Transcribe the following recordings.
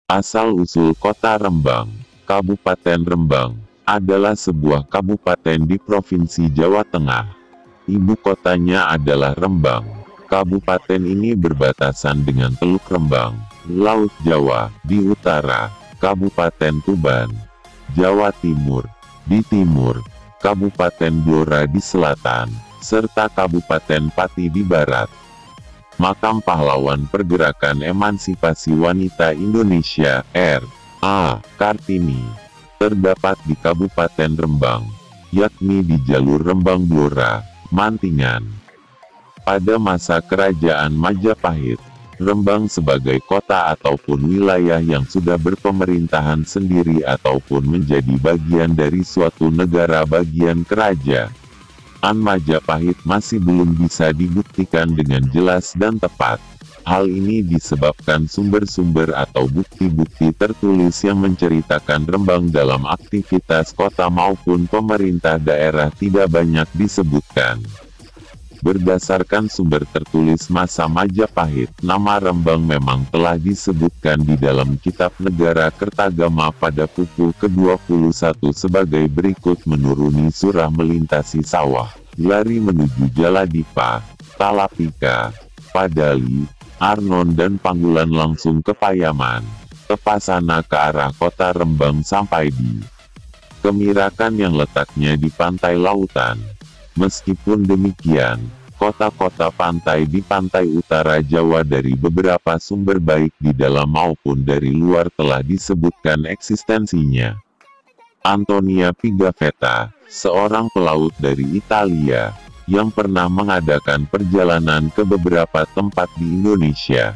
Asal-usul Kota Rembang, Kabupaten Rembang, adalah sebuah kabupaten di Provinsi Jawa Tengah. Ibu kotanya adalah Rembang. Kabupaten ini berbatasan dengan Teluk Rembang, Laut Jawa, di utara, Kabupaten Tuban, Jawa Timur, di timur, Kabupaten Blora di selatan, serta Kabupaten Pati di barat. Makam pahlawan Pergerakan Emansipasi Wanita Indonesia, R.A. Kartini, terdapat di Kabupaten Rembang, yakni di jalur Rembang-Blora, Mantingan. Pada masa Kerajaan Majapahit, Rembang sebagai kota ataupun wilayah yang sudah berpemerintahan sendiri ataupun menjadi bagian dari suatu negara bagian kerajaan Majapahit masih belum bisa dibuktikan dengan jelas dan tepat. Hal ini disebabkan sumber-sumber atau bukti-bukti tertulis yang menceritakan Rembang dalam aktivitas kota maupun pemerintah daerah tidak banyak disebutkan. Berdasarkan sumber tertulis masa Majapahit, nama Rembang memang telah disebutkan di dalam Kitab Negara Kertagama pada pukul ke-21 sebagai berikut: menuruni surah melintasi sawah, lari menuju Jaladipa, Talapika, Padali, Arnon dan Panggulan langsung ke Payaman, Tepasana ke arah kota Rembang sampai di Kemirakan yang letaknya di pantai lautan. Meskipun demikian, kota-kota pantai di pantai utara Jawa dari beberapa sumber baik di dalam maupun dari luar telah disebutkan eksistensinya. Antonia Pigafetta, seorang pelaut dari Italia, yang pernah mengadakan perjalanan ke beberapa tempat di Indonesia.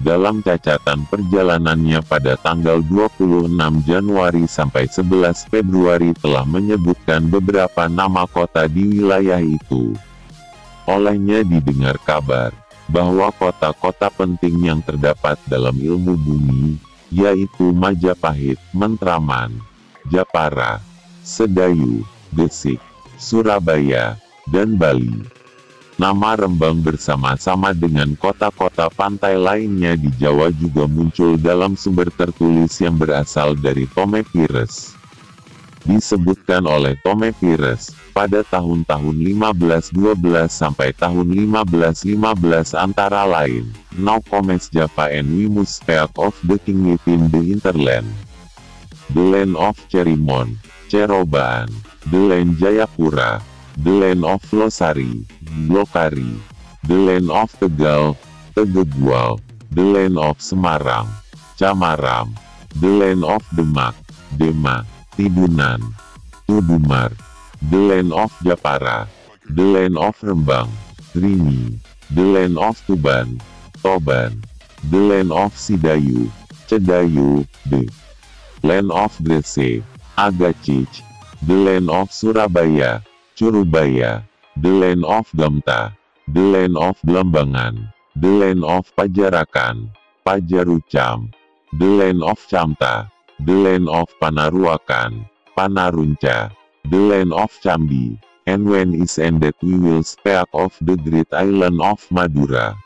Dalam catatan perjalanannya pada tanggal 26 Januari sampai 11 Februari telah menyebutkan beberapa nama kota di wilayah itu. Olehnya didengar kabar bahwa kota-kota penting yang terdapat dalam ilmu bumi, yaitu Majapahit, Mentraman, Japara, Sedayu, Gesik, Surabaya, dan Bali. Nama Rembang bersama-sama dengan kota-kota pantai lainnya di Jawa juga muncul dalam sumber tertulis yang berasal dari Tome Pires. Disebutkan oleh Tome Pires, pada tahun-tahun 1512 sampai tahun 1515 antara lain, "No comments Java and we must speak of the king within the hinterland. The land of Cerimon, Cerobaan, the land Jayapura, the land of Losari, Blokari, the land of Tegal, Tegegual, the land of Semarang, Camaram, the land of Demak, Demak, Tidunan, Tudumar, the land of Japara, the land of Rembang, Rini, the land of Tuban, Toban, the land of Sidayu, Cedayu, the land of Gresik, Agacic, the land of Surabaya, Curubaya, the land of Gamta, the land of Blambangan, the land of Pajarakan, Pajarucam, the land of Camta, the land of Panaruakan, Panarunca, the land of Cambi, and when is ended we will speak of the great island of Madura.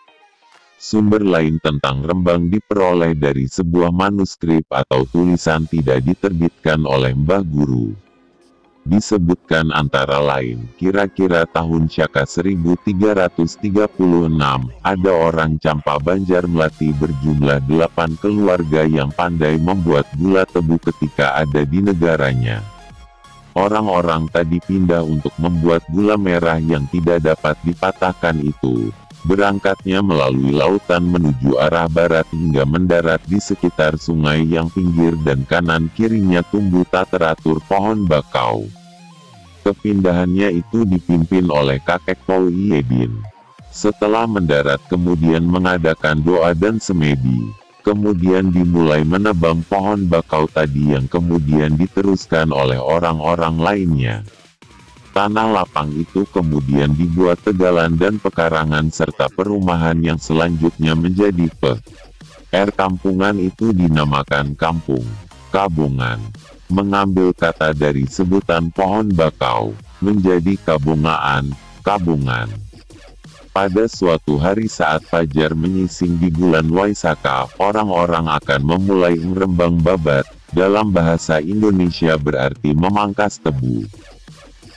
Sumber lain tentang Rembang diperoleh dari sebuah manuskrip atau tulisan tidak diterbitkan oleh Mbah Guru. Disebutkan antara lain, kira-kira tahun Syaka 1336, ada orang Campa Banjar Melati berjumlah 8 keluarga yang pandai membuat gula tebu ketika ada di negaranya. Orang-orang tadi pindah untuk membuat gula merah yang tidak dapat dipatahkan itu. Berangkatnya melalui lautan menuju arah barat hingga mendarat di sekitar sungai yang pinggir dan kanan kirinya tumbuh tak teratur pohon bakau. Kepindahannya itu dipimpin oleh kakek Pouiedin. Setelah mendarat kemudian mengadakan doa dan semedi. Kemudian dimulai menebang pohon bakau tadi yang kemudian diteruskan oleh orang-orang lainnya. Tanah lapang itu kemudian dibuat tegalan dan pekarangan serta perumahan yang selanjutnya menjadi kampungan itu dinamakan kampung Kabungan. Mengambil kata dari sebutan pohon bakau, menjadi kabungaan, kabungan. Pada suatu hari saat fajar menyising di bulan Waisaka, orang-orang akan memulai ngerembang babat. Dalam bahasa Indonesia berarti memangkas tebu.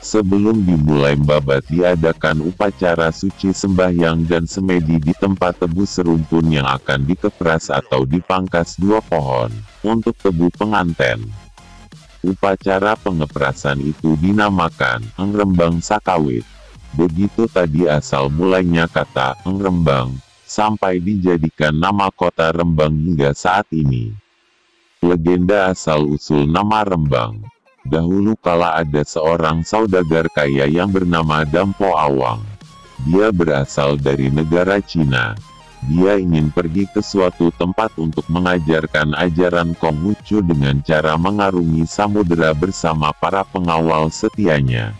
Sebelum dimulai babat diadakan upacara suci sembahyang dan semedi di tempat tebu serumpun yang akan dikepras atau dipangkas 2 pohon, untuk tebu penganten. Upacara pengeprasan itu dinamakan ngerembang sakawit. Begitu tadi asal mulainya kata ngerembang, sampai dijadikan nama kota Rembang hingga saat ini. Legenda asal-usul nama Rembang. Dahulu kala ada seorang saudagar kaya yang bernama Dampo Awang. Dia berasal dari negara Cina. Dia ingin pergi ke suatu tempat untuk mengajarkan ajaran Konghucu dengan cara mengarungi samudera bersama para pengawal setianya.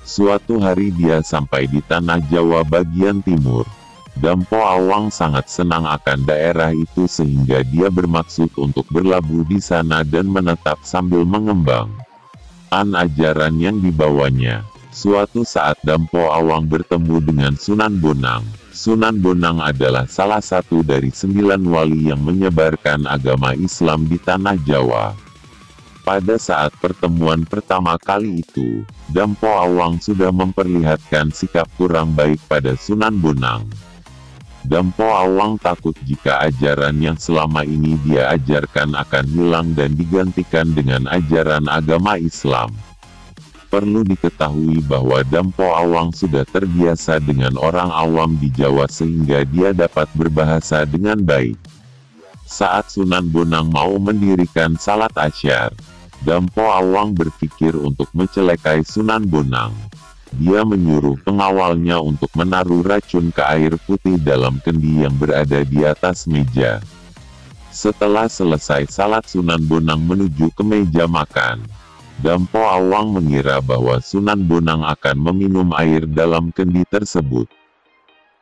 Suatu hari dia sampai di tanah Jawa bagian timur. Dampo Awang sangat senang akan daerah itu sehingga dia bermaksud untuk berlabuh di sana dan menetap sambil mengembang ajaran yang dibawanya. Suatu saat Dampo Awang bertemu dengan Sunan Bonang. Sunan Bonang adalah salah satu dari 9 wali yang menyebarkan agama Islam di tanah Jawa. Pada saat pertemuan pertama kali itu, Dampo Awang sudah memperlihatkan sikap kurang baik pada Sunan Bonang. Dampo Awang takut jika ajaran yang selama ini dia ajarkan akan hilang dan digantikan dengan ajaran agama Islam. Perlu diketahui bahwa Dampo Awang sudah terbiasa dengan orang awam di Jawa sehingga dia dapat berbahasa dengan baik. Saat Sunan Bonang mau mendirikan salat Asyar, Dampo Awang berpikir untuk mencelekai Sunan Bonang. Dia menyuruh pengawalnya untuk menaruh racun ke air putih dalam kendi yang berada di atas meja. Setelah selesai salat Sunan Bonang menuju ke meja makan. Dampo Awang mengira bahwa Sunan Bonang akan meminum air dalam kendi tersebut.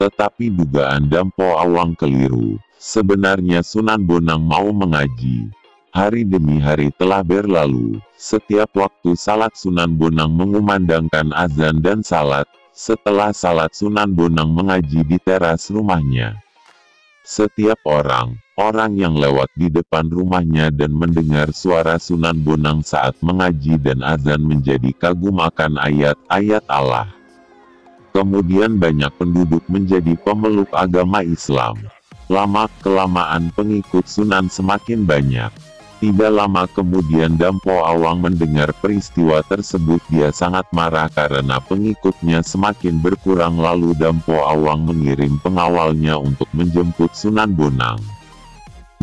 Tetapi dugaan Dampo Awang keliru. Sebenarnya Sunan Bonang mau mengaji. Hari demi hari telah berlalu. Setiap waktu salat Sunan Bonang mengumandangkan azan dan salat. Setelah salat Sunan Bonang mengaji di teras rumahnya. Setiap orang yang lewat di depan rumahnya dan mendengar suara Sunan Bonang saat mengaji dan azan menjadi kagum akan ayat-ayat Allah. Kemudian banyak penduduk menjadi pemeluk agama Islam. Lama-kelamaan pengikut Sunan semakin banyak. Tidak lama kemudian Dampo Awang mendengar peristiwa tersebut. Dia sangat marah karena pengikutnya semakin berkurang, lalu Dampo Awang mengirim pengawalnya untuk menjemput Sunan Bonang.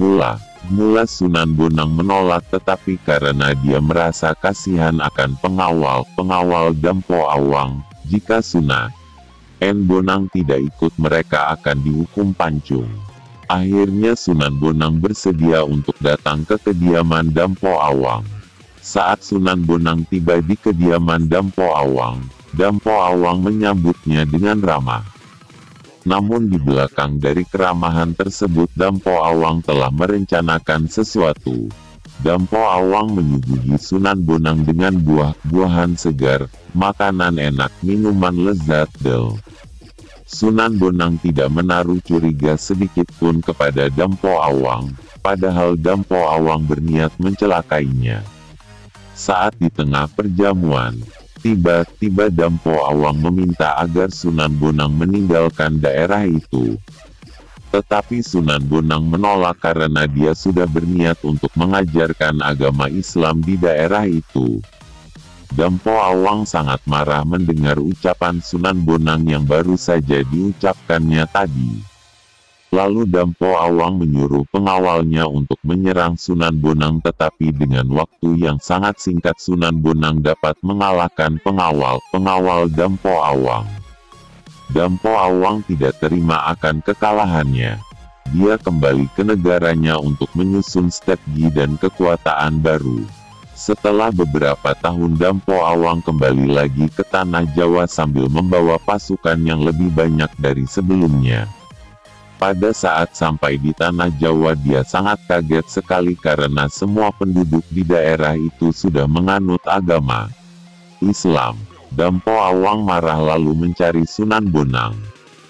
Mula Sunan Bonang menolak, tetapi karena dia merasa kasihan akan pengawal Dampo Awang, jika Sunan Bonang tidak ikut mereka akan dihukum pancung. Akhirnya Sunan Bonang bersedia untuk datang ke kediaman Dampo Awang. Saat Sunan Bonang tiba di kediaman Dampo Awang menyambutnya dengan ramah. Namun di belakang dari keramahan tersebut Dampo Awang telah merencanakan sesuatu. Dampo Awang menyuguhi Sunan Bonang dengan buah-buahan segar, makanan enak, minuman lezat. Sunan Bonang tidak menaruh curiga sedikit pun kepada Dampo Awang, padahal Dampo Awang berniat mencelakainya. Saat di tengah perjamuan, tiba-tiba Dampo Awang meminta agar Sunan Bonang meninggalkan daerah itu. Tetapi Sunan Bonang menolak karena dia sudah berniat untuk mengajarkan agama Islam di daerah itu. Dampo Awang sangat marah mendengar ucapan Sunan Bonang yang baru saja diucapkannya tadi. Lalu Dampo Awang menyuruh pengawalnya untuk menyerang Sunan Bonang, tetapi dengan waktu yang sangat singkat Sunan Bonang dapat mengalahkan pengawal Dampo Awang. Dampo Awang tidak terima akan kekalahannya. Dia kembali ke negaranya untuk menyusun strategi dan kekuatan baru. Setelah beberapa tahun Dampo Awang kembali lagi ke tanah Jawa sambil membawa pasukan yang lebih banyak dari sebelumnya. Pada saat sampai di tanah Jawa dia sangat kaget sekali karena semua penduduk di daerah itu sudah menganut agama Islam. Dampo Awang marah lalu mencari Sunan Bonang.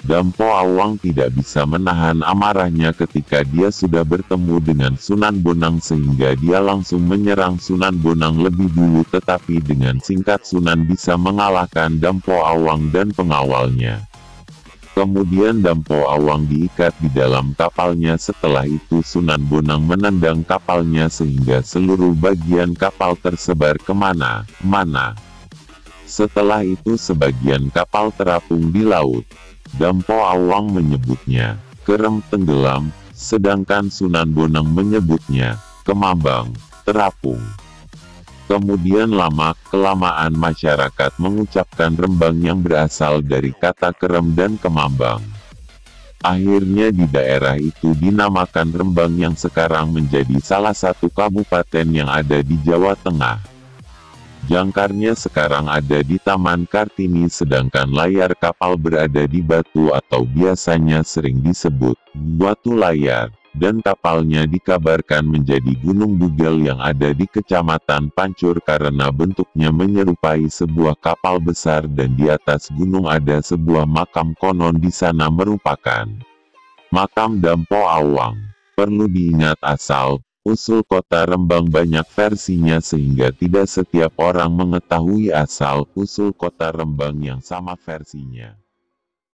Dampo Awang tidak bisa menahan amarahnya ketika dia sudah bertemu dengan Sunan Bonang sehingga dia langsung menyerang Sunan Bonang lebih dulu, tetapi dengan singkat Sunan bisa mengalahkan Dampo Awang dan pengawalnya. Kemudian Dampo Awang diikat di dalam kapalnya. Setelah itu Sunan Bonang menendang kapalnya sehingga seluruh bagian kapal tersebar kemana-mana. Setelah itu sebagian kapal terapung di laut. Dampo Awang menyebutnya kerem tenggelam, sedangkan Sunan Bonang menyebutnya kemambang terapung. Kemudian lama-kelamaan masyarakat mengucapkan Rembang yang berasal dari kata kerem dan kemambang. Akhirnya di daerah itu dinamakan Rembang yang sekarang menjadi salah satu kabupaten yang ada di Jawa Tengah. Jangkarnya sekarang ada di Taman Kartini, sedangkan layar kapal berada di Batu atau biasanya sering disebut Batu Layar, dan kapalnya dikabarkan menjadi Gunung Bugel yang ada di Kecamatan Pancur karena bentuknya menyerupai sebuah kapal besar dan di atas gunung ada sebuah makam, konon di sana merupakan makam Dampo Awang. Perlu diingat asal-usul kota Rembang banyak versinya sehingga tidak setiap orang mengetahui asal-usul kota Rembang yang sama versinya.